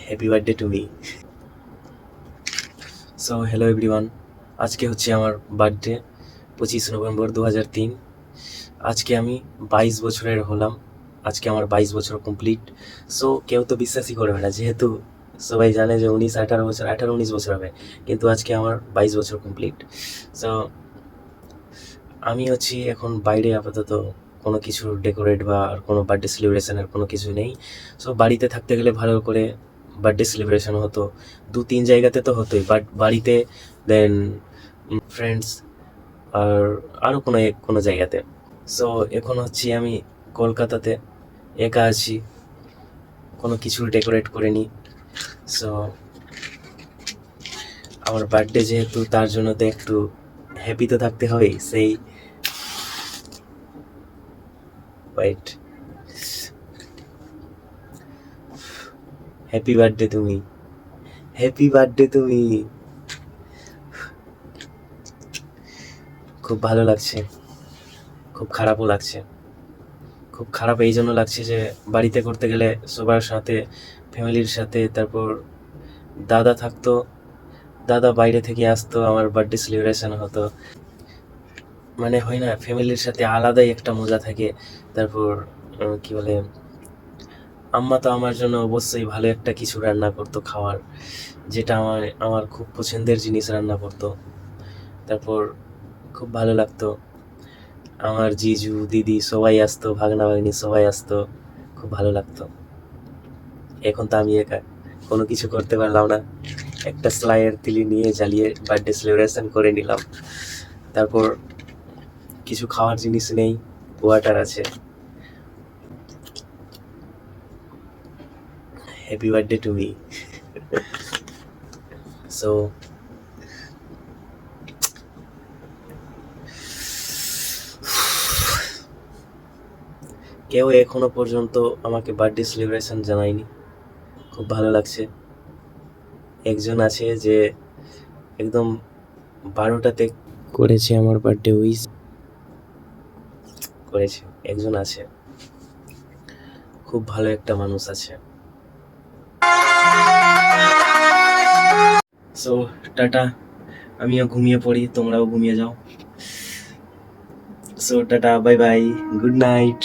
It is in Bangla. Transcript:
Happy birthday to me. So hello everyone, আজকে হচ্ছে আমার বার্থডে 25 নভেম্বর 2003। আজকে আমি 22 বছরের হলাম। আজকে আমার 22 বছর কমপ্লিট। সো কেউ তো বিশ্বাসই করবে না, যেহেতু সবাই জানে যে 19-18 বছর, 18-19 বছর হবে, কিন্তু আজকে আমার 22 বছর কমপ্লিট। সো আমি হচ্ছি এখন বাইরে, আপাতত কোনো কিছু ডেকোরেট বা আর কোনো বার্থডে সেলিব্রেশনের কোনো কিছু নেই। সো বাড়িতে থাকতে গেলে ভালো করে বার্থডে সেলিব্রেশন হতো, 2-3 জায়গাতে তো হতোই, বাট বাড়িতে, দেন ফ্রেন্ডস, আর আরও কোনো জায়গাতে। সো এখন হচ্ছি আমি কলকাতাতে, একা আছি, কোনো কিছু ডেকোরেট করিনি। সো আমার বার্থডে যেহেতু, তার জন্য তো একটু হ্যাপি তো থাকতে হবেই। সেই ওয়েট, হ্যাপি বার্থডে তুমি, হ্যাপি বার্থডে তুমি। খুব ভালো লাগছে, খুব খারাপও লাগছে। খুব খারাপ এই জন্য লাগছে যে বাড়িতে করতে গেলে সবার সাথে, ফ্যামিলির সাথে, তারপর দাদা থাকতো, দাদা বাইরে থেকে আসতো, আমার বার্থডে সেলিব্রেশন হতো। মানে হয় না, ফ্যামিলির সাথে আলাদাই একটা মজা থাকে। তারপর কি বলে, আম্মা তো আমার জন্য অবশ্যই ভালো একটা কিছু রান্না করতো খাওয়ার, যেটা আমার আমার খুব পছন্দের জিনিস রান্না করতো। তারপর খুব ভালো লাগতো, আমার জিজু দিদি সবাই আসতো, ভাগনা ভাগ্নি সবাই আসতো, খুব ভালো লাগতো। এখন তো আমি একা, কোনো কিছু করতে পারলাম না। একটা স্লাইয়ের তিলি নিয়ে জ্বালিয়ে বার্থডে সেলিব্রেশন করে নিলাম। তারপর কিছু খাওয়ার জিনিস নেই, ওয়াটার আছে। Happy birthday to me. So কেউ এখনো পর্যন্ত আমাকে বার্থডে সেলিব্রেশন জানায়নি, খুব ভালো লাগছে। একজন আছে যে একদম 12টাতে করেছে আমার বার্থডে উইশ করেছে, একজন আছে, খুব ভালো একটা মানুষ আছে। সো টাটা, আমিও ঘুমিয়ে পড়ি, তোমরাও ঘুমিয়ে যাও। So tata, bye bye, good night.